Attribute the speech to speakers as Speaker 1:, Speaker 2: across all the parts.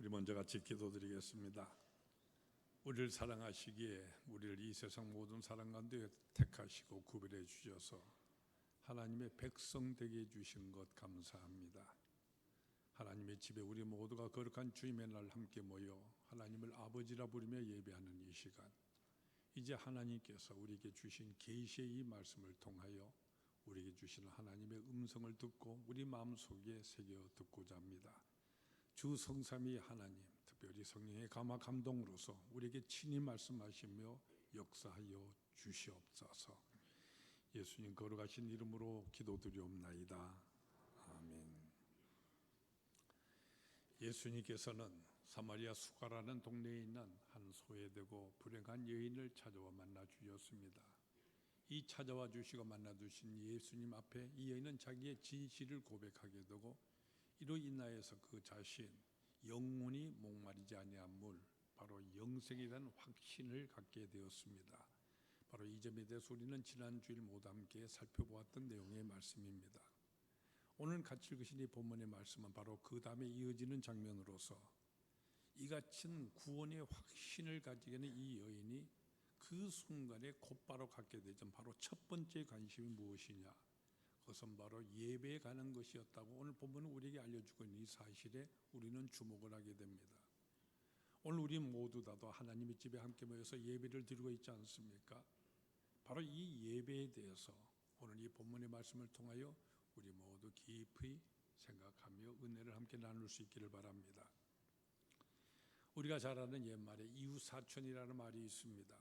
Speaker 1: 우리 먼저 같이 기도드리겠습니다. 우리를 사랑하시기에 우리를 이 세상 모든 사람 가운데 택하시고 구별해 주셔서 하나님의 백성 되게 해주신 것 감사합니다. 하나님의 집에 우리 모두가 거룩한 주님의 날 함께 모여 하나님을 아버지라 부르며 예배하는 이 시간, 이제 하나님께서 우리에게 주신 계시의 이 말씀을 통하여 우리에게 주시는 하나님의 음성을 듣고 우리 마음속에 새겨 듣고자 합니다. 주 성삼위 하나님, 특별히 성령의 감화 감동으로서 우리에게 친히 말씀하시며 역사하여 주시옵소서. 예수님 거룩하신 이름으로 기도드리옵나이다. 아멘. 예수님께서는 사마리아 수가라는 동네에 있는 한 소외되고 불행한 여인을 찾아와 만나 주셨습니다. 이 찾아와 주시고 만나 주신 예수님 앞에 이 여인은 자기의 진실을 고백하게 되고 이로 인하여서 그 자신 영원히 목마르지 아니한 물, 바로 영생이라는 확신을 갖게 되었습니다. 바로 이 점에 대해서 우리는 지난 주일 모두 함께 살펴보았던 내용의 말씀입니다. 오늘 같이 읽으신 이 본문의 말씀은 바로 그 다음에 이어지는 장면으로서 이같이 구원의 확신을 가지게 된 이 여인이 그 순간에 곧바로 갖게 되죠. 바로 첫 번째 관심이 무엇이냐? 그것은 바로 예배에 가는 것이었다고 오늘 본문은 우리에게 알려주고 있는 이 사실에 우리는 주목을 하게 됩니다. 오늘 우리 모두 다도 하나님의 집에 함께 모여서 예배를 드리고 있지 않습니까? 바로 이 예배에 대해서 오늘 이 본문의 말씀을 통하여 우리 모두 깊이 생각하며 은혜를 함께 나눌 수 있기를 바랍니다. 우리가 잘 아는 옛말에 이웃사촌이라는 말이 있습니다.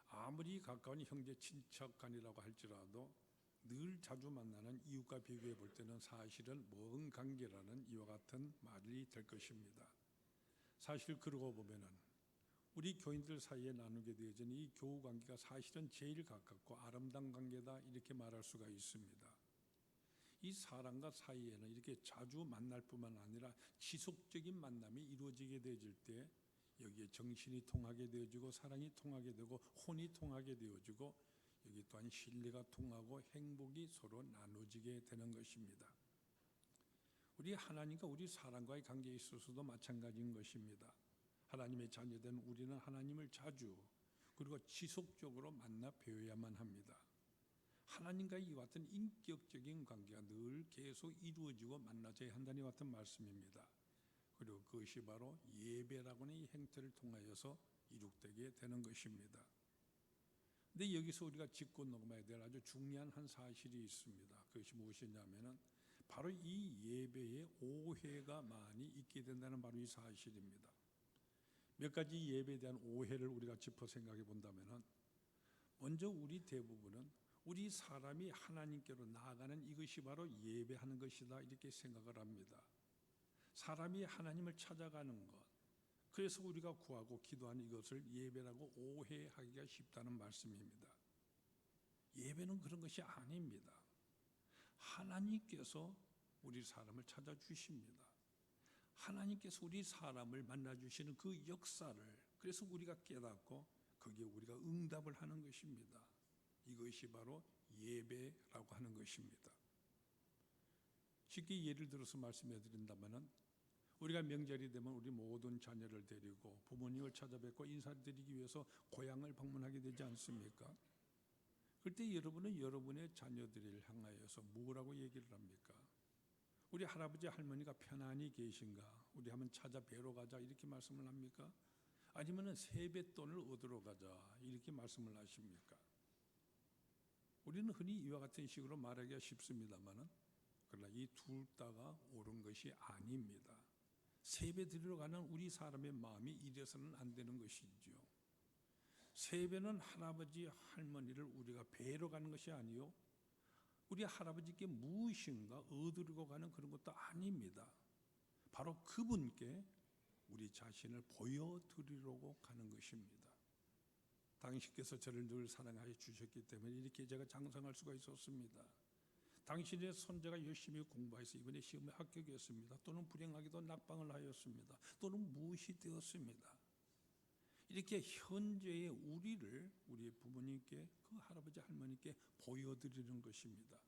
Speaker 1: 아무리 가까운 형제 친척 간이라고 할지라도 늘 자주 만나는 이웃과 비교해 볼 때는 사실은 먼 관계라는 이와 같은 말이 될 것입니다. 사실 그러고 보면은 우리 교인들 사이에 나누게 되어진 이 교우 관계가 사실은 제일 가깝고 아름다운 관계다, 이렇게 말할 수가 있습니다. 이 사람과 사이에는 이렇게 자주 만날 뿐만 아니라 지속적인 만남이 이루어지게 되어질 때 여기에 정신이 통하게 되어지고 사랑이 통하게 되고 혼이 통하게 되어지고 여기 또한 신뢰가 통하고 행복이 서로 나눠지게 되는 것입니다. 우리 하나님과 우리 사람과의 관계에 있어서도 마찬가지인 것입니다. 하나님의 자녀된 우리는 하나님을 자주 그리고 지속적으로 만나 뵈어야만 합니다. 하나님과의 이와 같은 인격적인 관계가 늘 계속 이루어지고 만나져야 한다는 이와 같은 말씀입니다. 그리고 그것이 바로 예배라고 하는 이 행태를 통하여서 이룩되게 되는 것입니다. 근데 여기서 우리가 짚고 넘어야 될 아주 중요한 한 사실이 있습니다. 그것이 무엇이냐면은 바로 이 예배에 오해가 많이 있게 된다는 바로 이 사실입니다. 몇 가지 예배에 대한 오해를 우리가 짚어 생각해 본다면은 먼저 우리 대부분은 우리 사람이 하나님께로 나아가는 이것이 바로 예배하는 것이다, 이렇게 생각을 합니다. 사람이 하나님을 찾아가는 것, 그래서 우리가 구하고 기도하는 이것을 예배라고 오해하기가 쉽다는 말씀입니다. 예배는 그런 것이 아닙니다. 하나님께서 우리 사람을 찾아주십니다. 하나님께서 우리 사람을 만나주시는 그 역사를 그래서 우리가 깨닫고 거기에 우리가 응답을 하는 것입니다. 이것이 바로 예배라고 하는 것입니다. 쉽게 예를 들어서 말씀해 드린다면 우리가 명절이 되면 우리 모든 자녀를 데리고 부모님을 찾아뵙고 인사를 드리기 위해서 고향을 방문하게 되지 않습니까? 그때 여러분은 여러분의 자녀들을 향하여서 뭐라고 얘기를 합니까? 우리 할아버지 할머니가 편안히 계신가? 우리 한번 찾아뵈러 가자, 이렇게 말씀을 합니까? 아니면 세뱃돈을 얻으러 가자, 이렇게 말씀을 하십니까? 우리는 흔히 이와 같은 식으로 말하기가 쉽습니다만 그러나 이 둘 다가 옳은 것이 아닙니다. 세배 드리러 가는 우리 사람의 마음이 이래서는 안 되는 것이죠. 세배는 할아버지 할머니를 우리가 뵈러 가는 것이 아니요, 우리 할아버지께 무엇인가 얻으려고 가는 그런 것도 아닙니다. 바로 그분께 우리 자신을 보여드리려고 가는 것입니다. 당신께서 저를 늘 사랑하여 주셨기 때문에 이렇게 제가 장성할 수가 있었습니다. 당신의 손자가 열심히 공부해서 이번에 시험에 합격했습니다. 또는 불행하게도 낙방을 하였습니다. 또는 무엇이 되었습니다. 이렇게 현재의 우리를 우리 부모님께, 그 할아버지 할머니께 보여드리는 것입니다.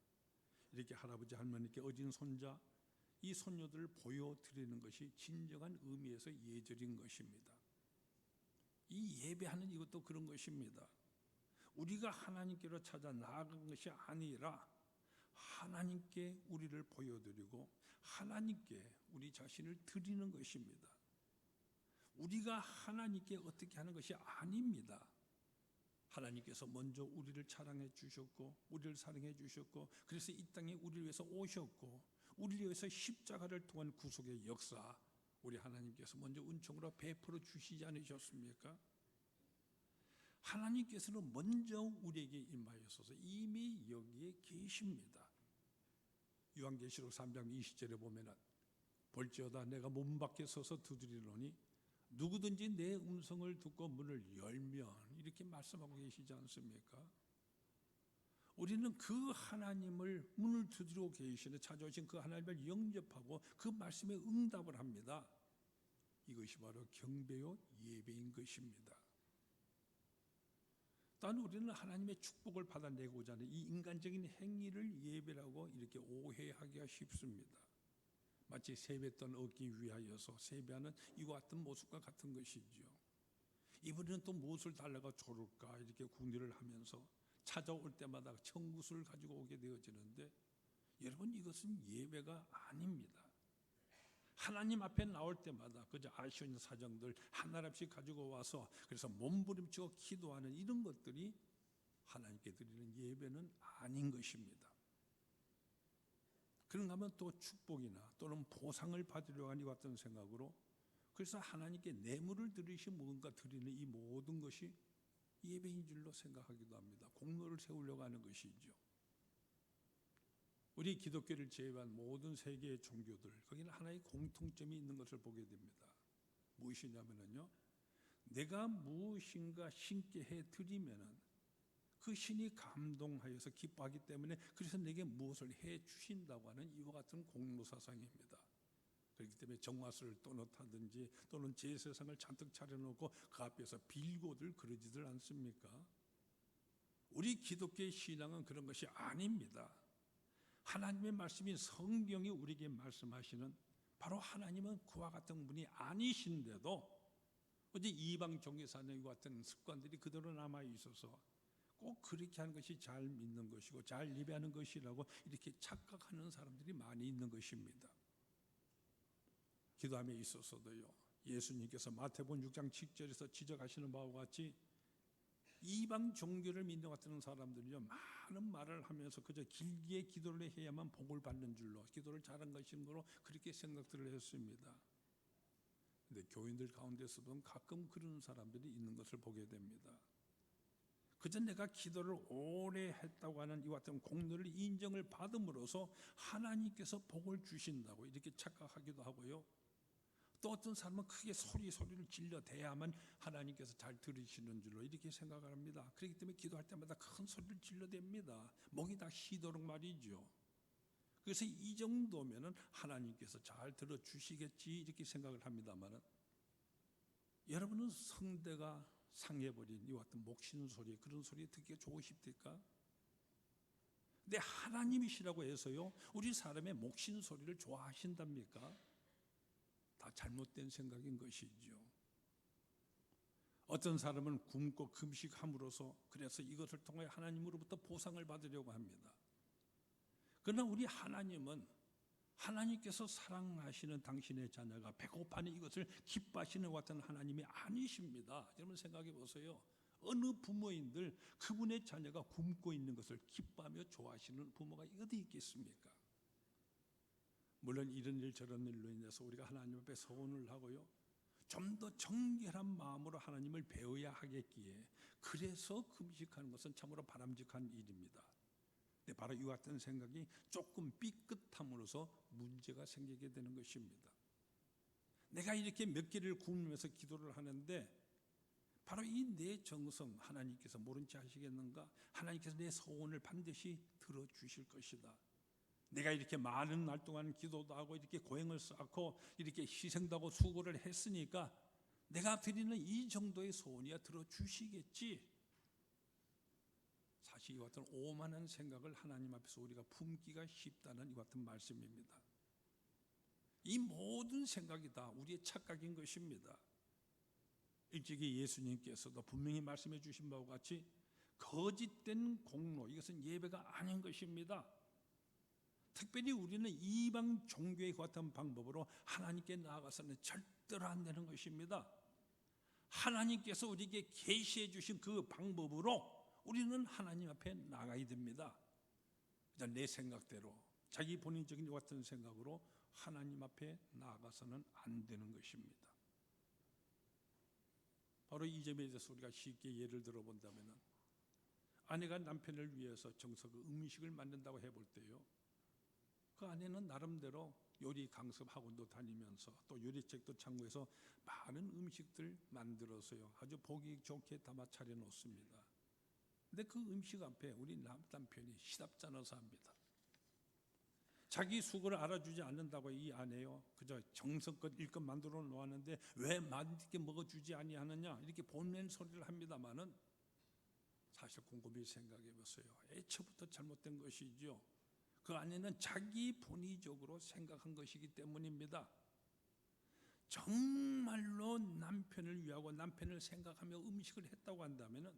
Speaker 1: 이렇게 할아버지 할머니께 어진 손자, 이 손녀들을 보여드리는 것이 진정한 의미에서 예절인 것입니다. 이 예배하는 이것도 그런 것입니다. 우리가 하나님께로 찾아 나아간 것이 아니라 하나님께 우리를 보여드리고 하나님께 우리 자신을 드리는 것입니다. 우리가 하나님께 어떻게 하는 것이 아닙니다. 하나님께서 먼저 우리를 사랑해 주셨고 우리를 사랑해 주셨고 그래서 이 땅에 우리를 위해서 오셨고 우리를 위해서 십자가를 통한 구속의 역사 우리 하나님께서 먼저 은총으로 베풀어 주시지 않으셨습니까? 하나님께서는 먼저 우리에게 임하여서 이미 여기에 계십니다. 요한계시록 3장 20절에 보면은 볼지어다 내가 문 밖에 서서 두드리노니 누구든지 내 음성을 듣고 문을 열면 이렇게 말씀하고 계시지 않습니까? 우리는 그 하나님을 문을 두드리고 계시는 찾아오신 그 하나님을 영접하고 그 말씀에 응답을 합니다. 이것이 바로 경배요 예배인 것입니다. 또한 우리는 하나님의 축복을 받아내고자 하는 이 인간적인 행위를 예배라고 이렇게 오해하기가 쉽습니다. 마치 세뱃돈 얻기 위하여서 세배하는 이와 같은 모습과 같은 것이죠. 이번에는 또 무엇을 달라고 조를까 이렇게 궁리를 하면서 찾아올 때마다 청구수를 가지고 오게 되어지는데 여러분 이것은 예배가 아닙니다. 하나님 앞에 나올 때마다 그저 아쉬운 사정들 하나씩 가지고 와서 그래서 몸부림치고 기도하는 이런 것들이 하나님께 드리는 예배는 아닌 것입니다. 그런가 하면 또 축복이나 또는 보상을 받으려고 하는 이 같은 생각으로 그래서 하나님께 뇌물을 드리시 뭔가 드리는 이 모든 것이 예배인 줄로 생각하기도 합니다. 공로를 세우려고 하는 것이죠. 우리 기독교를 제외한 모든 세계의 종교들 거기는 하나의 공통점이 있는 것을 보게 됩니다. 무엇이냐면요, 내가 무엇인가 신께 해 드리면은 그 신이 감동하여서 기뻐하기 때문에 그래서 내게 무엇을 해 주신다고 하는 이와 같은 공로 사상입니다. 그렇기 때문에 정화수를 또렷하든지 또는 제사상을 잔뜩 차려놓고 그 앞에서 빌고들 그러지들 않습니까? 우리 기독교의 신앙은 그런 것이 아닙니다. 하나님의 말씀인 성경이 우리에게 말씀하시는 바로 하나님은 그와 같은 분이 아니신데도 어제 이방 종교사는 같은 습관들이 그대로 남아 있어서 꼭 그렇게 하는 것이 잘 믿는 것이고 잘 예배하는 것이라고 이렇게 착각하는 사람들이 많이 있는 것입니다. 기도함에 있어서도요, 예수님께서 마태복음 6장 7절에서 지적하시는 바와 같이 이방 종교를 믿는 같은 사람들은요 많은 말을 하면서 그저 길게 기도를 해야만 복을 받는 줄로 기도를 잘한 것인으로 그렇게 생각들을 했습니다. 그런데 교인들 가운데서도 가끔 그런 사람들이 있는 것을 보게 됩니다. 그저 내가 기도를 오래 했다고 하는 이와 같은 공로를 인정을 받음으로써 하나님께서 복을 주신다고 이렇게 착각하기도 하고요. 또 어떤 사람은 크게 소리를 질러대야만 하나님께서 잘 들으시는 줄로 이렇게 생각을 합니다. 그렇기 때문에 기도할 때마다 큰 소리를 질러댑니다. 목이 다 쉬도록 말이죠. 그래서 이 정도면은 하나님께서 잘 들어주시겠지 이렇게 생각을 합니다만 여러분은 성대가 상해버린 이와 같은 목쉬는 소리 그런 소리 듣기가 좋으십니까? 근데 하나님이시라고 해서요 우리 사람의 목쉬는 소리를 좋아하신답니까? 다 잘못된 생각인 것이죠. 어떤 사람은 굶고 금식함으로써 그래서 이것을 통해 하나님으로부터 보상을 받으려고 합니다. 그러나 우리 하나님은 하나님께서 사랑하시는 당신의 자녀가 배고파하는 이것을 기뻐하시는 것 같은 하나님이 아니십니다. 여러분 생각해 보세요. 어느 부모인들 그분의 자녀가 굶고 있는 것을 기뻐하며 좋아하시는 부모가 어디 있겠습니까? 물론 이런 일 저런 일로 인해서 우리가 하나님 앞에 서원을 하고요. 좀 더 정결한 마음으로 하나님을 배워야 하겠기에 그래서 금식하는 것은 참으로 바람직한 일입니다. 근데 바로 이 같은 생각이 조금 삐끗함으로써 문제가 생기게 되는 것입니다. 내가 이렇게 몇 개를 굶으면서 기도를 하는데 바로 이 내 정성 하나님께서 모른 체 하시겠는가? 하나님께서 내 소원을 반드시 들어주실 것이다. 내가 이렇게 많은 날 동안 기도도 하고 이렇게 고행을 쌓고 이렇게 희생도 하고 수고를 했으니까 내가 드리는 이 정도의 소원이야 들어주시겠지. 사실 이 같은 오만한 생각을 하나님 앞에서 우리가 품기가 쉽다는 이 같은 말씀입니다. 이 모든 생각이 다 우리의 착각인 것입니다. 일찍이 예수님께서도 분명히 말씀해 주신 바와 같이 거짓된 공로, 이것은 예배가 아닌 것입니다. 특별히 우리는 이방 종교의 같은 방법으로 하나님께 나아가서는 절대로 안 되는 것입니다. 하나님께서 우리에게 계시해 주신 그 방법으로 우리는 하나님 앞에 나가야 됩니다. 그냥 내 생각대로 자기 본인적인 것 같은 생각으로 하나님 앞에 나아가서는 안 되는 것입니다. 바로 이 점에 대해서 우리가 쉽게 예를 들어본다면, 아내가 남편을 위해서 정석 음식을 만든다고 해볼 때요, 그 아내는 나름대로 요리 강습 학원도 다니면서 또 요리책도 참고해서 많은 음식들 만들어서요 아주 보기 좋게 담아 차려 놓습니다. 근데 그 음식 앞에 우리 남편이 시답잖아서 합니다. 자기 속을 알아주지 않는다고 이 아내요 그저 정성껏 일껏 만들어 놓았는데 왜 맛있게 먹어주지 아니하느냐 이렇게 본낸 소리를 합니다마는, 사실 곰곰이 생각해 보세요. 애초부터 잘못된 것이죠. 그 아내는 자기 본의적으로 생각한 것이기 때문입니다. 정말로 남편을 위하고 남편을 생각하며 음식을 했다고 한다면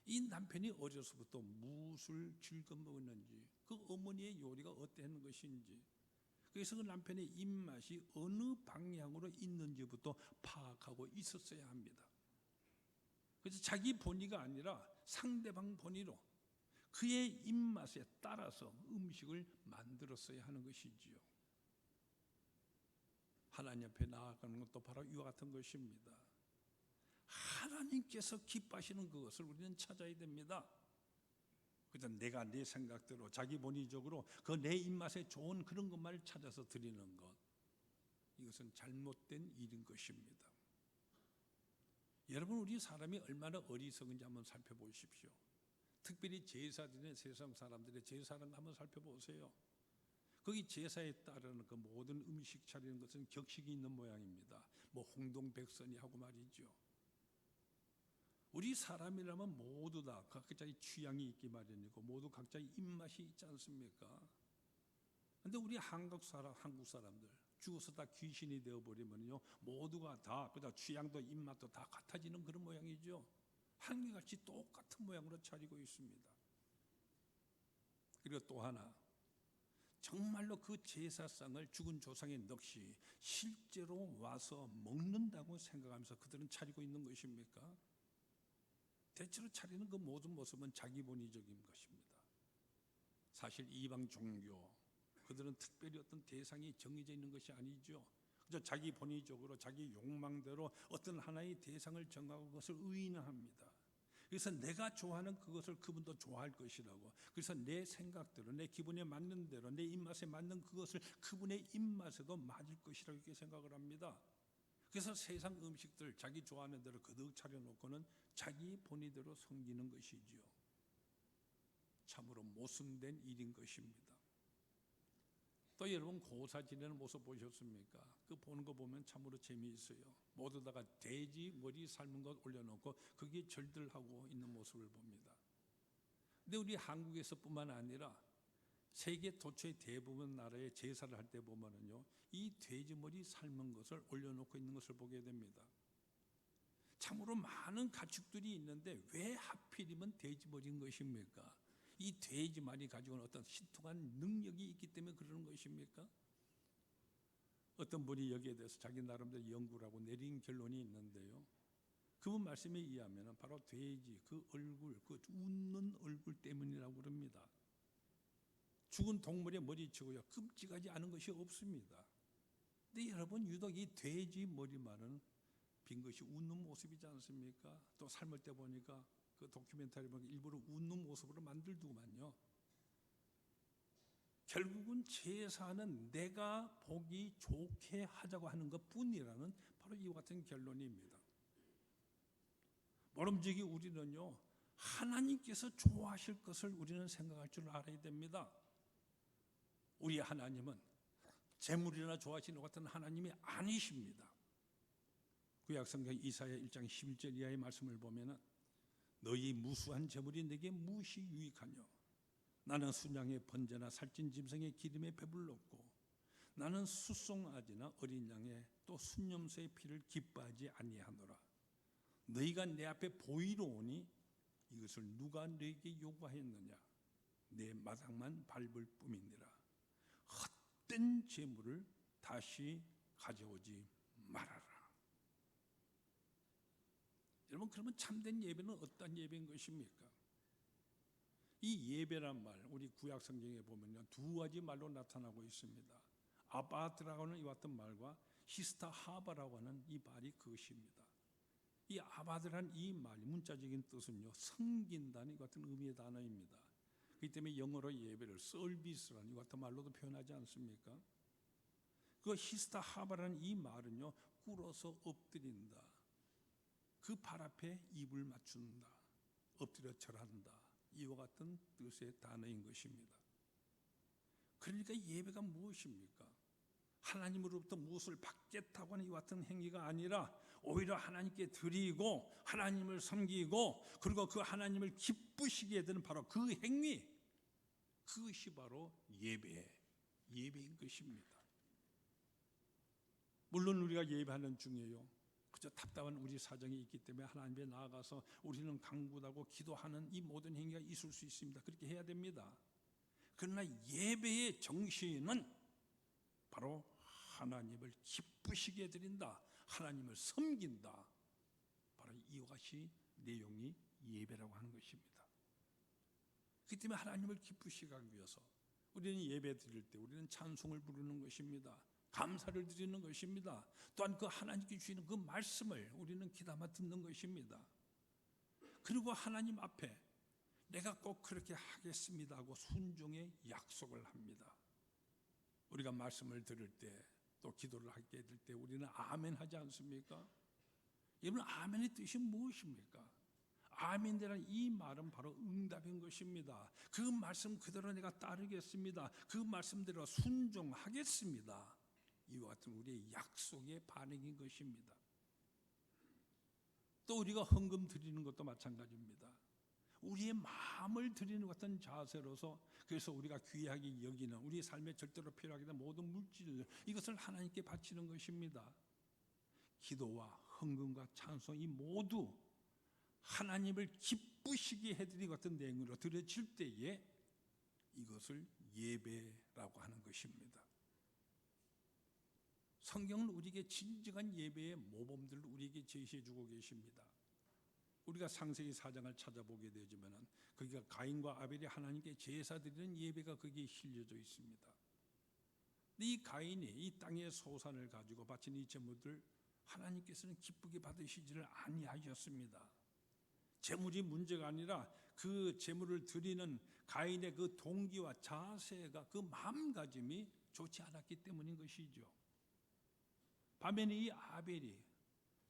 Speaker 1: 이 남편이 어려서부터 무엇을 즐겨 먹었는지, 그 어머니의 요리가 어땠는 것인지, 그래서 그 남편의 입맛이 어느 방향으로 있는지부터 파악하고 있었어야 합니다. 그래서 자기 본의가 아니라 상대방 본의로 그의 입맛에 따라서 음식을 만들었어야 하는 것이지요. 하나님 앞에 나아가는 것도 바로 이와 같은 것입니다. 하나님께서 기뻐하시는 그것을 우리는 찾아야 됩니다. 그래서 내가 내 생각대로 자기 본의적으로 그 내 입맛에 좋은 그런 것만을 찾아서 드리는 것, 이것은 잘못된 일인 것입니다. 여러분, 우리 사람이 얼마나 어리석은지 한번 살펴보십시오. 특별히 제사 드리는 세상 사람들의 제사를 한번 살펴보세요. 거기 제사에 따르는 그 모든 음식 차리는 것은 격식이 있는 모양입니다. 뭐 홍동백선이 하고 말이죠. 우리 사람이라면 모두 다 각자의 취향이 있기 마련이고 모두 각자의 입맛이 있지 않습니까? 그런데 우리 한국 사람들 죽어서 다 귀신이 되어버리면요 모두가 다 그다 취향도 입맛도 다 같아지는 그런 모양이죠. 한결같이 똑같은 모양으로 차리고 있습니다. 그리고 또 하나, 정말로 그 제사상을 죽은 조상의 넋이 실제로 와서 먹는다고 생각하면서 그들은 차리고 있는 것입니까? 대체로 차리는 그 모든 모습은 자기 본의적인 것입니다. 사실 이방 종교, 그들은 특별히 어떤 대상이 정해져 있는 것이 아니죠. 그저 자기 본의적으로 자기 욕망대로 어떤 하나의 대상을 정하고 그것을 의인화합니다. 그래서 내가 좋아하는 그것을 그분도 좋아할 것이라고, 그래서 내 생각대로 내 기분에 맞는 대로 내 입맛에 맞는 그것을 그분의 입맛에도 맞을 것이라고 이렇게 생각을 합니다. 그래서 세상 음식들 자기 좋아하는 대로 거듭 차려놓고는 자기 본의대로 섬기는 것이지요. 참으로 모순된 일인 것입니다. 또 여러분, 고사 지내는 모습 보셨습니까? 그 보는 거 보면 참으로 재미있어요. 모두 다가 돼지 머리 삶은 것 올려놓고 거기에 절들하고 있는 모습을 봅니다. 근데 우리 한국에서뿐만 아니라 세계 도처의 대부분 나라의 제사를 할 때 보면은요 이 돼지 머리 삶은 것을 올려놓고 있는 것을 보게 됩니다. 참으로 많은 가축들이 있는데 왜 하필이면 돼지 머리인 것입니까? 이 돼지 말이 가지고는 어떤 신통한 능력이 있기 때문에 그러는 것입니까? 어떤 분이 여기에 대해서 자기 나름대로 연구를 하고 내린 결론이 있는데요, 그분 말씀에 의하면 바로 돼지 그 얼굴, 그 웃는 얼굴 때문이라고 그럽니다. 죽은 동물의 머리치고요 끔찍하지 않은 것이 없습니다. 근데 여러분, 유독 이 돼지 머리만은 빈 것이 웃는 모습이지 않습니까? 또 삶을 때 보니까 그 다큐멘터리 보면 일부러 웃는 모습으로 만들더구만요. 결국은 제사는 내가 보기 좋게 하자고 하는 것뿐이라는 바로 이와 같은 결론입니다. 모름지기 우리는요 하나님께서 좋아하실 것을 우리는 생각할 줄 알아야 됩니다. 우리 하나님은 재물이나 좋아하시는 것 같은 하나님이 아니십니다. 구약성경 이사야 1장 11절 이하의 말씀을 보면 너희 무수한 재물이 내게 무엇이 유익하뇨? 나는 순양의 번제나 살찐 짐승의 기름에 배불렀고 나는 숫송아지나 어린 양의 또 순염소의 피를 기뻐하지 아니하노라. 너희가 내 앞에 보이러 오니 이것을 누가 너희에게 요구하였느냐? 내 마당만 밟을 뿐이니라. 헛된 재물을 다시 가져오지 말아라. 여러분, 그러면 참된 예배는 어떤 예배인 것입니까? 이 예배란 말, 우리 구약 성경에 보면요, 두 가지 말로 나타나고 있습니다. 아바드라고 하는 이와 같은 말과 히스타 하바라고 하는 이 말이 그것입니다. 이 아바드란 이 말, 문자적인 뜻은요, 섬긴다는 이 같은 의미의 단어입니다. 그렇기 때문에 영어로 예배를 서비스라는 이 같은 말로도 표현하지 않습니까? 그 히스타 하바라는 이 말은요, 꿇어서 엎드린다, 그 발 앞에 입을 맞춘다, 엎드려 절한다, 이와 같은 뜻의 단어인 것입니다. 그러니까 예배가 무엇입니까? 하나님으로부터 무엇을 받겠다고 하는 이 같은 행위가 아니라 오히려 하나님께 드리고 하나님을 섬기고 그리고 그 하나님을 기쁘시게 되는 바로 그 행위, 그것이 바로 예배인 것입니다. 물론 우리가 예배하는 중에요, 그저 답답한 우리 사정이 있기 때문에 하나님께 나아가서 우리는 간구하고 기도하는 이 모든 행위가 있을 수 있습니다. 그렇게 해야 됩니다. 그러나 예배의 정신은 바로 하나님을 기쁘시게 드린다, 하나님을 섬긴다, 바로 이와 같이 내용이 예배라고 하는 것입니다. 그렇기 때문에 하나님을 기쁘시게 하기 위해서 우리는 예배 드릴 때 우리는 찬송을 부르는 것입니다. 감사를 드리는 것입니다. 또한 그 하나님께 주시는 그 말씀을 우리는 귀담아 듣는 것입니다. 그리고 하나님 앞에 내가 꼭 그렇게 하겠습니다 하고 순종의 약속을 합니다. 우리가 말씀을 들을 때 또 기도를 하게 될 때 우리는 아멘 하지 않습니까? 여러분, 아멘의 뜻이 무엇입니까? 아멘이라는 이 말은 바로 응답인 것입니다. 그 말씀 그대로 내가 따르겠습니다. 그 말씀대로 순종하겠습니다. 이와 같은 우리의 약속의 반응인 것입니다. 또 우리가 헌금 드리는 것도 마찬가지입니다. 우리의 마음을 드리는 같은 자세로서, 그래서 우리가 귀하게 여기는 우리 삶에 절대로 필요하게 된 모든 물질, 이것을 하나님께 바치는 것입니다. 기도와 헌금과 찬송, 이 모두 하나님을 기쁘시게 해드리는 같은 내용으로 드려질 때에 이것을 예배라고 하는 것입니다. 성경은 우리에게 진정한 예배의 모범들을 우리에게 제시해주고 계십니다. 우리가 창세기 4장을 찾아보게 되지만 거기가 가인과 아벨이 하나님께 제사 드리는 예배가 거기에 실려져 있습니다. 이 가인이 이 땅의 소산을 가지고 바친 이 제물들 하나님께서는 기쁘게 받으시지를 아니하셨습니다. 제물이 문제가 아니라 그 제물을 드리는 가인의 그 동기와 자세가, 그 마음가짐이 좋지 않았기 때문인 것이죠. 반면에 이 아벨이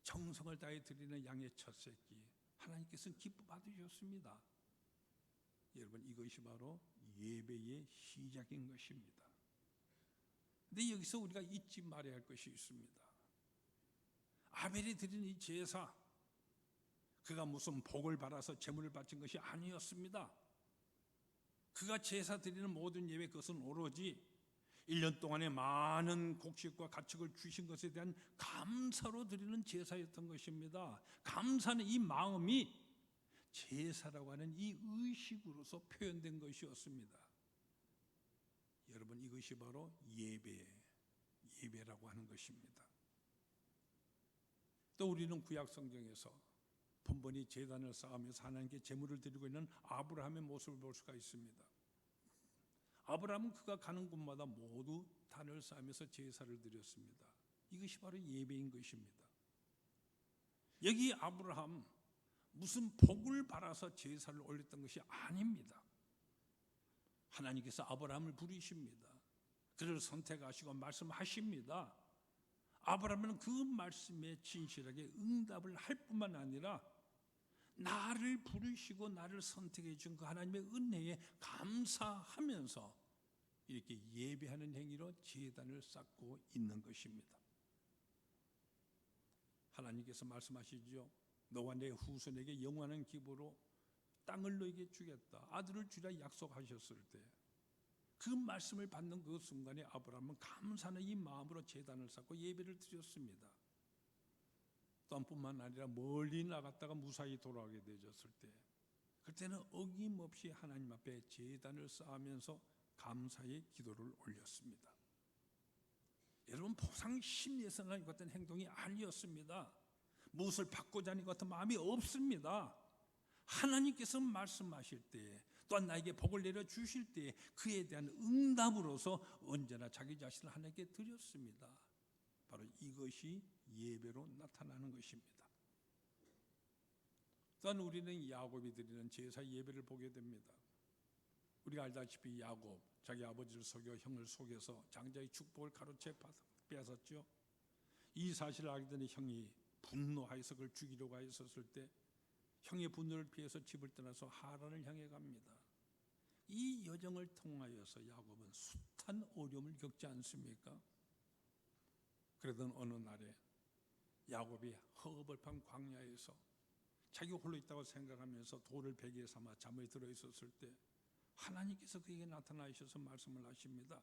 Speaker 1: 정성을 다해 드리는 양의 첫 새끼, 하나님께서는 기뻐 받으셨습니다. 여러분, 이것이 바로 예배의 시작인 것입니다. 근데 여기서 우리가 잊지 말아야 할 것이 있습니다. 아벨이 드린 이 제사, 그가 무슨 복을 받아서 제물을 바친 것이 아니었습니다. 그가 제사 드리는 모든 예배, 그것은 오로지 1년 동안에 많은 곡식과 가축을 주신 것에 대한 감사로 드리는 제사였던 것입니다. 감사는 이 마음이 제사라고 하는 이 의식으로서 표현된 것이었습니다. 여러분, 이것이 바로 예배라고 하는 것입니다. 또 우리는 구약 성경에서 번번이 제단을 쌓으면서 하나님께 제물을 드리고 있는 아브라함의 모습을 볼 수가 있습니다. 아브라함은 그가 가는 곳마다 모두 단을 쌓으면서 제사를 드렸습니다. 이것이 바로 예배인 것입니다. 여기 아브라함 무슨 복을 바라서 제사를 올렸던 것이 아닙니다. 하나님께서 아브라함을 부르십니다. 그를 선택하시고 말씀하십니다. 아브라함은 그 말씀에 진실하게 응답을 할 뿐만 아니라 나를 부르시고 나를 선택해 준 그 하나님의 은혜에 감사하면서 이렇게 예배하는 행위로 제단을 쌓고 있는 것입니다. 하나님께서 말씀하시죠. 너와 내 후손에게 영원한 기부로 땅을 너에게 주겠다, 아들을 주라 약속하셨을 때 그 말씀을 받는 그 순간에 아브라함은 감사하는 이 마음으로 제단을 쌓고 예배를 드렸습니다. 또한 뿐만 아니라 멀리 나갔다가 무사히 돌아오게 되었을 때, 그때는 어김없이 하나님 앞에 제단을 쌓으면서 감사의 기도를 올렸습니다. 여러분, 보상 심리에서 난 같은 행동이 아니었습니다. 무엇을 받고자 하는 것 같은 마음이 없습니다. 하나님께서 말씀하실 때, 또한 나에게 복을 내려 주실 때 그에 대한 응답으로서 언제나 자기 자신을 하나님께 드렸습니다. 바로 이것이 예배로 나타나는 것입니다. 또한 우리는 야곱이 드리는 제사 예배를 보게 됩니다. 우리가 알다시피 야곱, 자기 아버지를 속여 형을 속여서 장자의 축복을 가로채 빼앗았죠. 이 사실을 알게 된 형이 분노하여서 그를 죽이려고 하였을 때 형의 분노를 피해서 집을 떠나서 하란을 향해 갑니다. 이 여정을 통하여서 야곱은 숱한 어려움을 겪지 않습니까? 그러던 어느 날에 야곱이 허벌판 광야에서 자기 홀로 있다고 생각하면서 돌을 베개 삼아 잠에 들어 있었을 때 하나님께서 그에게 나타나셔서 말씀을 하십니다.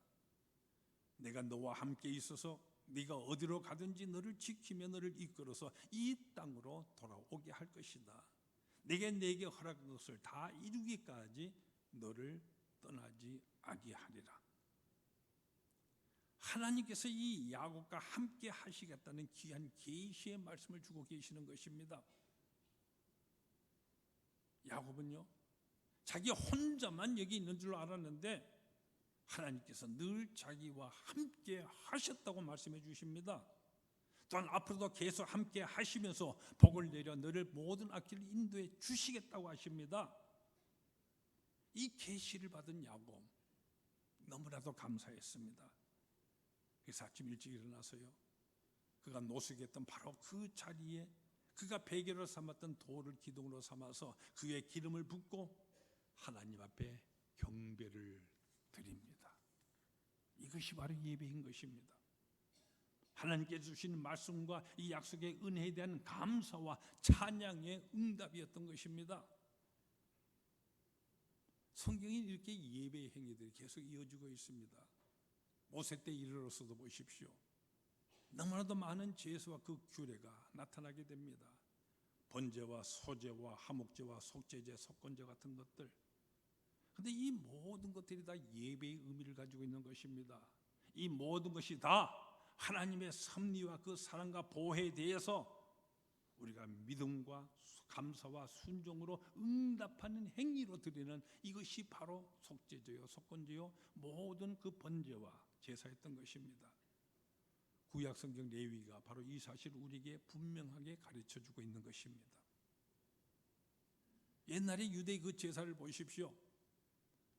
Speaker 1: 내가 너와 함께 있어서 네가 어디로 가든지 너를 지키며 너를 이끌어서 이 땅으로 돌아오게 할 것이다. 내게 허락한 것을 다 이루기까지 너를 떠나지 아니하리라. 하나님께서 이 야곱과 함께 하시겠다는 귀한 계시의 말씀을 주고 계시는 것입니다. 야곱은요, 자기 혼자만 여기 있는 줄 알았는데 하나님께서 늘 자기와 함께 하셨다고 말씀해 주십니다. 또한 앞으로도 계속 함께 하시면서 복을 내려 너를 모든 앞길을 인도해 주시겠다고 하십니다. 이 계시를 받은 야곱, 너무나도 감사했습니다. 그래서 아침 일찍 일어나서요, 그가 노숙했던 바로 그 자리에 그가 베개로 삼았던 돌을 기둥으로 삼아서 그의 기름을 붓고 하나님 앞에 경배를 드립니다. 이것이 바로 예배인 것입니다. 하나님께 주신 말씀과 이 약속의 은혜에 대한 감사와 찬양의 응답이었던 것입니다. 성경에 이렇게 예배의 행위들이 계속 이어지고 있습니다. 모세 때 이르러서도 보십시오. 너무나도 많은 제사와 그 규례가 나타나게 됩니다. 번제와 소제와 화목제와 속죄제, 속건제 같은 것들. 그런데 이 모든 것들이 다 예배의 의미를 가지고 있는 것입니다. 이 모든 것이 다 하나님의 섭리와 그 사랑과 보호에 대해서 우리가 믿음과 감사와 순종으로 응답하는 행위로 드리는 이것이 바로 속죄제요, 속건제요, 모든 그 번제와 제사였던 것입니다. 구약 성경 레위가 바로 이 사실을 우리에게 분명하게 가르쳐주고 있는 것입니다. 옛날에 유대의 그 제사를 보십시오.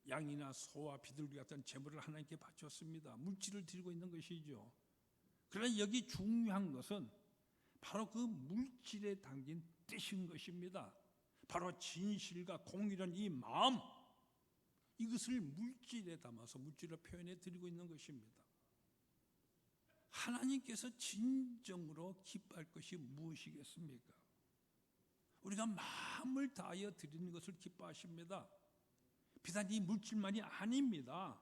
Speaker 1: 양이나 소와 비둘기 같은 제물을 하나님께 바쳤습니다. 물질을 드리고 있는 것이죠. 그러나 여기 중요한 것은 바로 그 물질에 담긴 뜻인 것입니다. 바로 진실과 공의란 이 마음, 이것을 물질에 담아서 물질로 표현해 드리고 있는 것입니다. 하나님께서 진정으로 기뻐할 것이 무엇이겠습니까? 우리가 마음을 다하여 드리는 것을 기뻐하십니다. 비단 이 물질만이 아닙니다.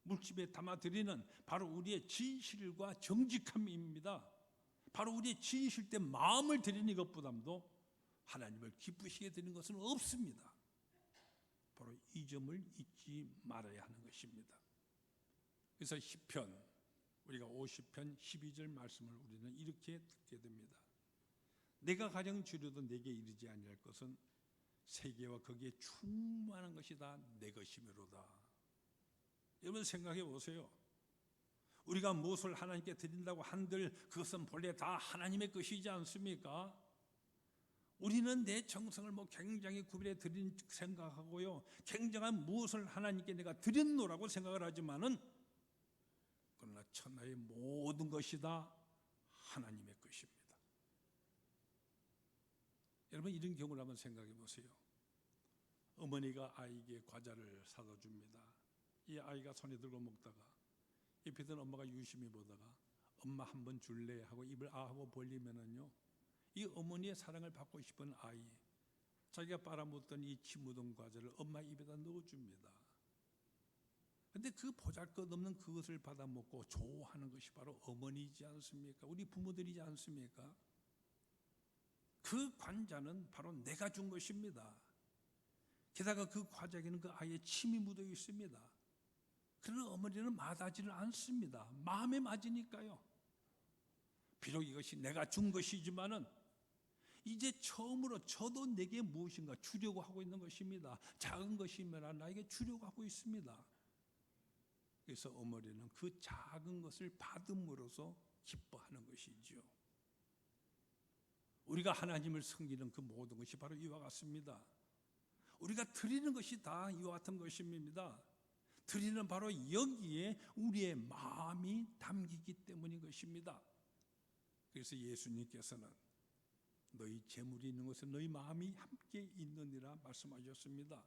Speaker 1: 물집에 담아 드리는 바로 우리의 진실과 정직함입니다. 바로 우리의 진실된 마음을 드리는 것보다도 하나님을 기쁘시게 드리는 것은 없습니다. 바로 이 점을 잊지 말아야 하는 것입니다. 그래서 시편, 우리가 50편 12절 말씀을 우리는 이렇게 듣게 됩니다. 내가 가령 주려도 내게 이르지 아니할 것은 세계와 거기에 충만한 것이 다 내 것이므로다. 여러분 생각해 보세요. 우리가 무엇을 하나님께 드린다고 한들 그것은 본래 다 하나님의 것이지 않습니까? 우리는 내 정성을 굉장히 구별해 드린 생각하고요, 굉장한 무엇을 하나님께 내가 드렸노라고 생각을 하지만은, 그러나 천하의 모든 것이 다 하나님의 것입니다. 여러분, 이런 경우를 한번 생각해 보세요. 어머니가 아이에게 과자를 사다 줍니다. 이 아이가 손에 들고 먹다가 입히던 엄마가 유심히 보다가 엄마 한 번 줄래 하고 입을 하고 벌리면은요, 이 어머니의 사랑을 받고 싶은 아이, 자기가 빨아먹던 이 침 묻은 과자를 엄마 입에다 넣어줍니다. 근데 그 보잘것없는 그것을 받아 먹고 좋아하는 것이 바로 어머니이지 않습니까? 우리 부모들이지 않습니까? 그 관자는 바로 내가 준 것입니다. 게다가 그 과자에는 그 아이의 침이 묻어 있습니다. 그러나 어머니는 마다하지를 않습니다. 마음에 맞으니까요. 비록 이것이 내가 준 것이지만은 이제 처음으로 저도 내게 무엇인가 주려고 하고 있는 것입니다. 작은 것이면 나에게 주려고 하고 있습니다. 그래서 어머니는 그 작은 것을 받음으로써 기뻐하는 것이지요. 우리가 하나님을 섬기는 그 모든 것이 바로 이와 같습니다. 우리가 드리는 것이 다 이와 같은 것입니다. 드리는 바로 여기에 우리의 마음이 담기기 때문인 것입니다. 그래서 예수님께서는 너희 재물이 있는 곳에 너희 마음이 함께 있느니라 말씀하셨습니다.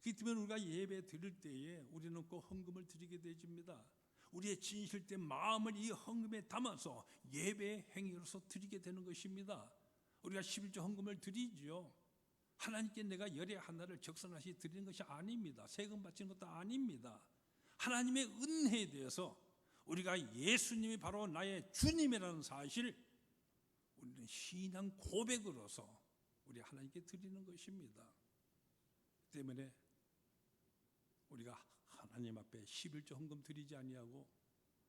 Speaker 1: 그렇기 때문에 우리가 예배 드릴 때에 우리는 꼭 헌금을 드리게 되집니다. 우리의 진실된 마음을 이 헌금에 담아서 예배 행위로서 드리게 되는 것입니다. 우리가 11조 헌금을 드리지요. 하나님께 내가 열의 하나를 적선하시 드리는 것이 아닙니다. 세금 바치는 것도 아닙니다. 하나님의 은혜에 대해서 우리가 예수님이 바로 나의 주님이라는 사실, 우리는 신앙 고백으로서 우리 하나님께 드리는 것입니다. 때문에 우리가 하나님 앞에 11조 헌금 드리지 아니하고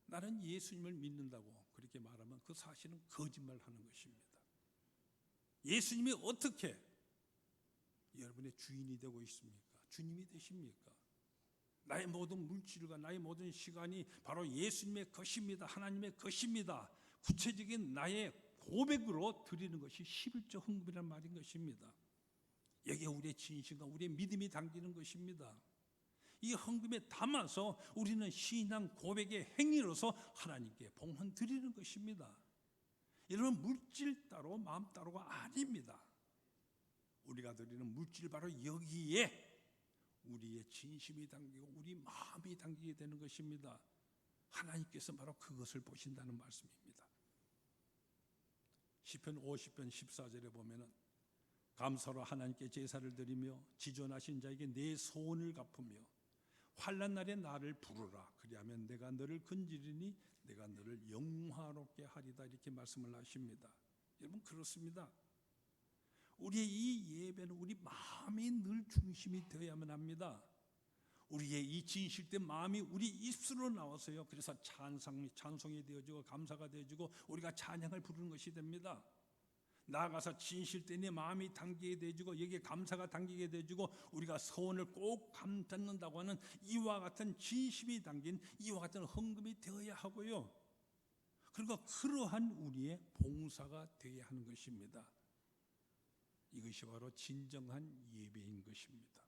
Speaker 1: 나는 예수님을 믿는다고 그렇게 말하면 그 사실은 거짓말하는 것입니다. 예수님이 어떻게 여러분의 주인이 되고 있습니까? 주님이 되십니까? 나의 모든 물질과 나의 모든 시간이 바로 예수님의 것입니다. 하나님의 것입니다. 구체적인 나의 고백으로 드리는 것이 11조 헌금이라는 말인 것입니다. 여기에 우리의 진심과 우리의 믿음이 담기는 것입니다. 이 헌금에 담아서 우리는 신앙 고백의 행위로서 하나님께 봉헌 드리는 것입니다. 여러분, 물질 따로 마음 따로가 아닙니다. 우리가 드리는 물질 바로 여기에 우리의 진심이 담기고 우리 마음이 담기게 되는 것입니다. 하나님께서 바로 그것을 보신다는 말씀입니다. 시편 50편 14절에 보면은 감사로 하나님께 제사를 드리며 지존하신 자에게 내 소원을 갚으며 환난 날에 나를 부르라. 그리하면 내가 너를 건지리니 내가 너를 영화롭게 하리다. 이렇게 말씀을 하십니다. 여러분, 그렇습니다. 우리의 이 예배는 우리 마음이 늘 중심이 되어야만 합니다. 우리의 이 진실된 마음이 우리 입술로 나와서요. 그래서 찬송이 되어지고 감사가 되어지고 우리가 찬양을 부르는 것이 됩니다. 나아가서 진실된 내 마음이 담기게 되어지고 여기에 감사가 담기게 되어지고 우리가 소원을 꼭 감잡는다고 하는 이와 같은 진심이 담긴 이와 같은 헌금이 되어야 하고요. 그리고 그러한 우리의 봉사가 되어야 하는 것입니다. 이것이 바로 진정한 예배인 것입니다.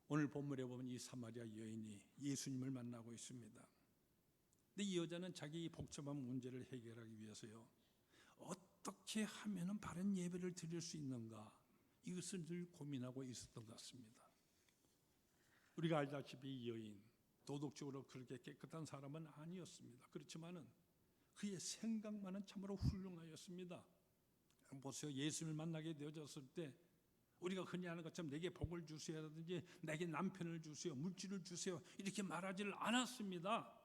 Speaker 1: 오늘 본문에 보면 이 사마리아 여인이 예수님을 만나고 있습니다. 근데 이 여자는 자기 복잡한 문제를 해결하기 위해서요, 어떻게 하면 바른 예배를 드릴 수 있는가, 이것을 늘 고민하고 있었던 것 같습니다. 우리가 알다시피 이 여인 도덕적으로 그렇게 깨끗한 사람은 아니었습니다. 그렇지만은 그의 생각만은 참으로 훌륭하였습니다. 보세요. 예수님을 만나게 되어졌을 때 우리가 흔히 하는 것처럼 내게 복을 주세요라든지 내게 남편을 주세요, 물질을 주세요 이렇게 말하지를 않았습니다.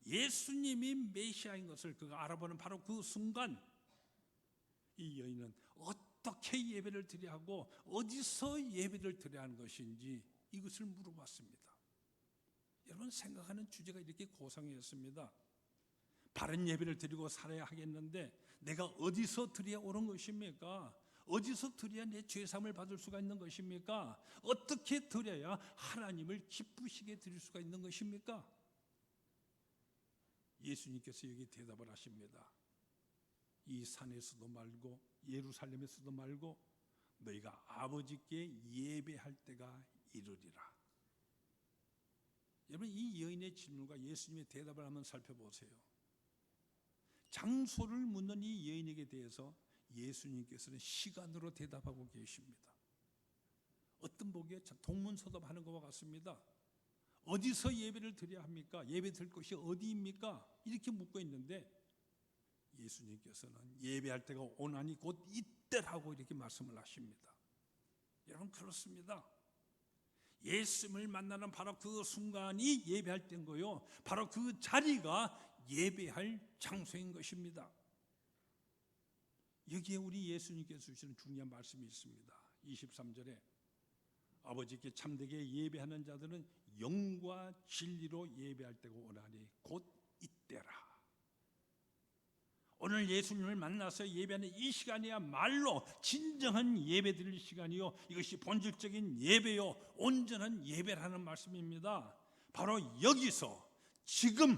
Speaker 1: 예수님이 메시아인 것을 그가 알아보는 바로 그 순간 이 여인은 어떻게 예배를 드려야 하고 어디서 예배를 드려야 하는 것인지 이것을 물어봤습니다. 여러분, 생각하는 주제가 이렇게 고상했습니다. 바른 예배를 드리고 살아야 하겠는데 내가 어디서 드려야 옳은 것입니까? 어디서 드려야 내 죄사함을 받을 수가 있는 것입니까? 어떻게 드려야 하나님을 기쁘시게 드릴 수가 있는 것입니까? 예수님께서 여기 대답을 하십니다. 이 산에서도 말고 예루살렘에서도 말고 너희가 아버지께 예배할 때가 이르리라. 여러분, 이 여인의 질문과 예수님의 대답을 한번 살펴보세요. 장소를 묻는 이 여인에게 대해서 예수님께서는 시간으로 대답하고 계십니다. 어떤 복이요? 동문서답하는 것과 같습니다. 어디서 예배를 드려야 합니까? 예배 드릴 곳이 어디입니까? 이렇게 묻고 있는데 예수님께서는 예배할 때가 오나니 곧 이때라고 이렇게 말씀을 하십니다. 여러분, 그렇습니다. 예수님을 만나는 바로 그 순간이 예배할 때인 거요. 바로 그 자리가 예배할 장소인 것입니다. 여기에 우리 예수님께서 주시는 중요한 말씀이 있습니다. 23절에 아버지께 참되게 예배하는 자들은 영과 진리로 예배할 때가 오나니 곧 이때라. 오늘 예수님을 만나서 예배하는 이 시간이야말로 진정한 예배 드릴 시간이요, 이것이 본질적인 예배요, 온전한 예배라는 말씀입니다. 바로 여기서 지금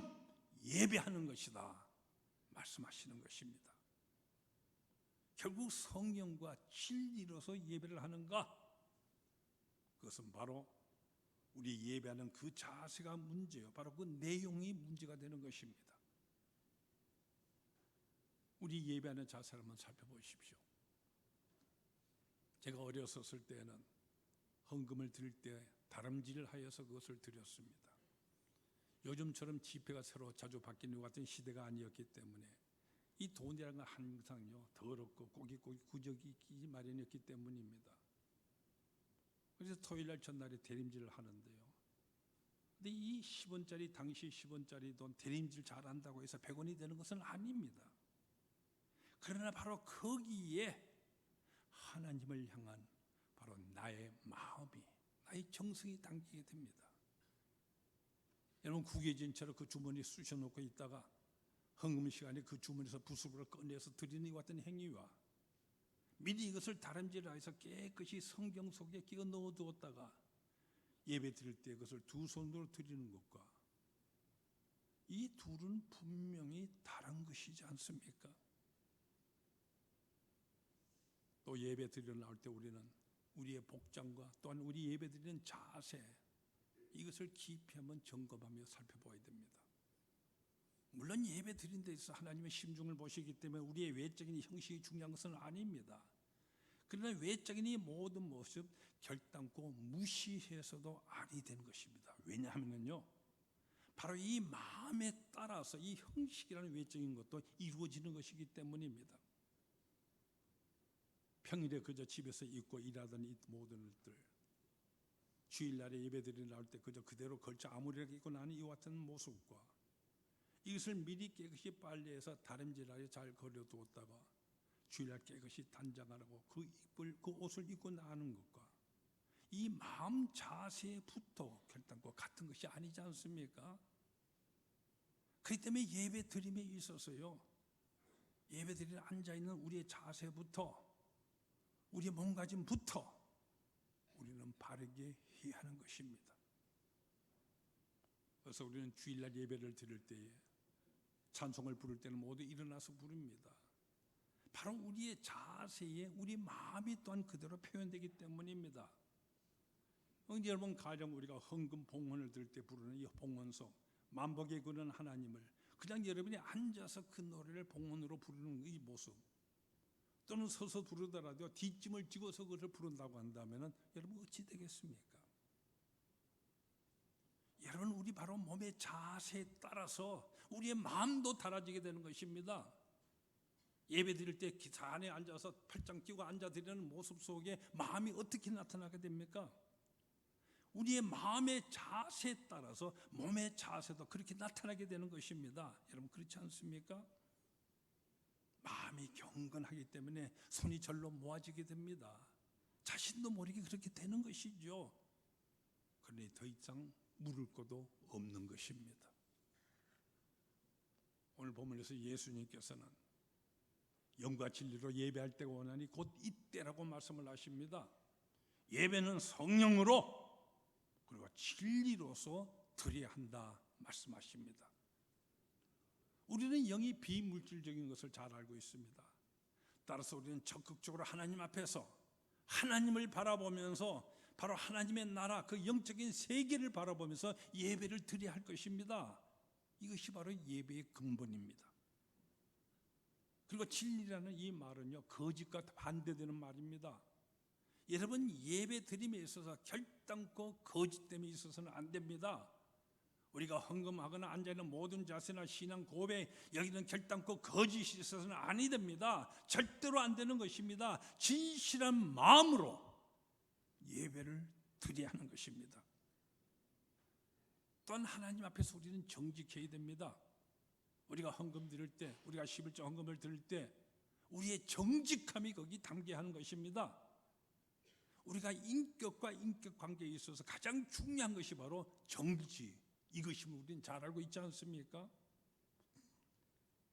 Speaker 1: 예배하는 것이다 말씀하시는 것입니다. 결국 성령과 진리로서 예배를 하는가? 그것은 바로 우리 예배하는 그 자세가 문제요, 바로 그 내용이 문제가 되는 것입니다. 우리 예배하는 자세를 한번 살펴보십시오. 제가 어렸었을 때는 헌금을 드릴 때 다름질을 하여서 그것을 드렸습니다. 요즘처럼 지폐가 새로 자주 바뀌는 것 같은 시대가 아니었기 때문에 이 돈이라는 건 항상요 더럽고 꼬깃꼬깃 구적이 끼지 마련이었기 때문입니다. 그래서 토요일날 전날에 대림질을 하는데요, 근데 이 10원짜리, 당시 10원짜리 돈 대림질 잘한다고 해서 100원이 되는 것은 아닙니다. 그러나 바로 거기에 하나님을 향한 바로 나의 마음이, 나의 정성이 담기게 됩니다. 여러분, 구개진처럼 그 주머니에 쑤셔놓고 있다가 헌금 시간에 그 주머니에서 부스러기를 꺼내서 드리는 이 같은 행위와 미리 이것을 다림질해서 깨끗이 성경 속에 끼워 넣어두었다가 예배 드릴 때 그것을 두 손으로 드리는 것과 이 둘은 분명히 다른 것이지 않습니까? 또 예배 드리러 나올 때 우리는 우리의 복장과 또한 우리 예배 드리는 자세, 이것을 깊이 한번 점검하며 살펴봐야 됩니다. 물론 예배 드리는 데 있어서 하나님의 심중을 보시기 때문에 우리의 외적인 형식이 중요한 것은 아닙니다. 그러나 외적인 이 모든 모습 결단코 무시해서도 아니 되는 것입니다. 왜냐하면요, 바로 이 마음에 따라서 이 형식이라는 외적인 것도 이루어지는 것이기 때문입니다. 평일에 그저 집에서 있고 일하던 이 모든 일들, 주일날에 예배드리러 나올 때 그저 그대로 걸쳐 아무리나 입고 나는 이와 같은 모습과 이것을 미리 깨끗이 빨래해서 다림질하여 잘 걸어두었다가 주일날 깨끗이 단장하라고 그 옷을 입고 나는 것과 이 마음 자세부터 결단과 같은 것이 아니지 않습니까? 그렇기 때문에 예배 드림에 있어서요, 예배 드리러 앉아있는 우리의 자세부터, 우리의 몸가짐부터 우리는 바르게 해야 하는 것입니다. 그래서 우리는 주일날 예배를 드릴 때에 찬송을 부를 때는 모두 일어나서 부릅니다. 바로 우리의 자세에 우리 마음이 또한 그대로 표현되기 때문입니다. 여러분, 가령 우리가 헌금 봉헌을 드릴 때 부르는 이 봉헌송, 만복의 근원 하나님을 그냥 여러분이 앉아서 그 노래를 봉헌으로 부르는 이 모습, 또는 서서 부르더라도 뒷짐을 지고서 그것을 부른다고 한다면 여러분 어찌 되겠습니까? 여러분, 우리 바로 몸의 자세에 따라서 우리의 마음도 달라지게 되는 것입니다. 예배 드릴 때 기사 안에 앉아서 팔짱 끼고 앉아 드리는 모습 속에 마음이 어떻게 나타나게 됩니까? 우리의 마음의 자세에 따라서 몸의 자세도 그렇게 나타나게 되는 것입니다. 여러분, 그렇지 않습니까? 마음이 경건하기 때문에 손이 절로 모아지게 됩니다. 자신도 모르게 그렇게 되는 것이죠. 그러니 더 이상 물을 것도 없는 것입니다. 오늘 본문에서 예수님께서는 영과 진리로 예배할 때가 오나니 곧 이때라고 말씀을 하십니다. 예배는 성령으로 그리고 진리로서 드려야 한다 말씀하십니다. 우리는 영이 비물질적인 것을 잘 알고 있습니다. 따라서 우리는 적극적으로 하나님 앞에서 하나님을 바라보면서 바로 하나님의 나라, 그 영적인 세계를 바라보면서 예배를 드려야 할 것입니다. 이것이 바로 예배의 근본입니다. 그리고 진리라는 이 말은요, 거짓과 반대되는 말입니다. 여러분, 예배 드림에 있어서 결단코 거짓됨이 있어서는 안 됩니다. 우리가 헌금하거나 앉아있는 모든 자세나 신앙 고백, 여기는 결단코 거짓이 있어서는 아니 됩니다. 절대로 안 되는 것입니다. 진실한 마음으로 예배를 드려야 하는 것입니다. 또한 하나님 앞에서 우리는 정직해야 됩니다. 우리가 헌금 드릴 때, 우리가 11조 헌금을 드릴 때 우리의 정직함이 거기 담겨야 하는 것입니다. 우리가 인격과 인격 관계에 있어서 가장 중요한 것이 바로 정지, 이것임을 우리는 잘 알고 있지 않습니까?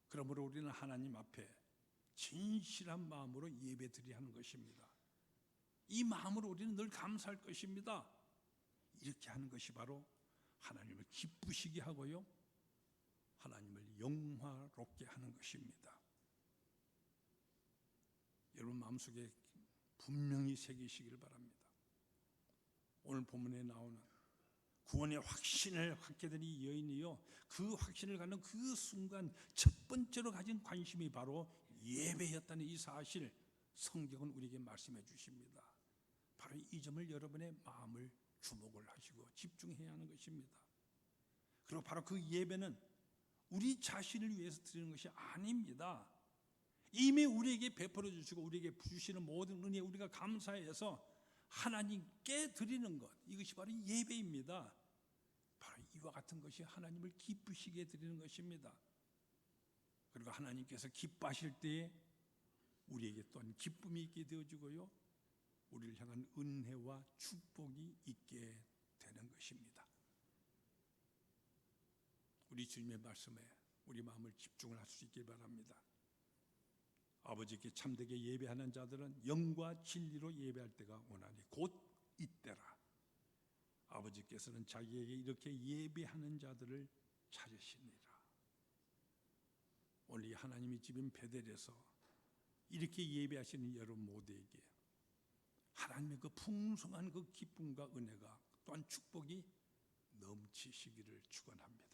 Speaker 1: 그러므로 우리는 하나님 앞에 진실한 마음으로 예배드려야 하는 것입니다. 이 마음으로 우리는 늘 감사할 것입니다. 이렇게 하는 것이 바로 하나님을 기쁘시게 하고요, 하나님을 영화롭게 하는 것입니다. 여러분 마음속에 분명히 새기시길 바랍니다. 오늘 본문에 나오는 구원의 확신을 갖게 된 이 여인이요, 그 확신을 갖는 그 순간 첫 번째로 가진 관심이 바로 예배였다는 이 사실, 성경은 우리에게 말씀해 주십니다. 바로 이 점을 여러분의 마음을 주목을 하시고 집중해야 하는 것입니다. 그리고 바로 그 예배는 우리 자신을 위해서 드리는 것이 아닙니다. 이미 우리에게 베풀어 주시고 우리에게 주시는 모든 은혜에 우리가 감사해서 하나님께 드리는 것, 이것이 바로 예배입니다. 바로 이와 같은 것이 하나님을 기쁘시게 드리는 것입니다. 그리고 하나님께서 기뻐하실 때에 우리에게 또한 기쁨이 있게 되어지고요, 우리를 향한 은혜와 축복이 있게 되는 것입니다. 우리 주님의 말씀에 우리 마음을 집중을 할 수 있길 바랍니다. 아버지께 참되게 예배하는 자들은 영과 진리로 예배할 때가 오나니 곧 이때라. 아버지께서는 자기에게 이렇게 예배하는 자들을 찾으시니라. 오늘 이 하나님의 집인 베델에서 이렇게 예배하시는 여러분 모두에게 하나님의 그 풍성한 그 기쁨과 은혜가 또한 축복이 넘치시기를 축원합니다.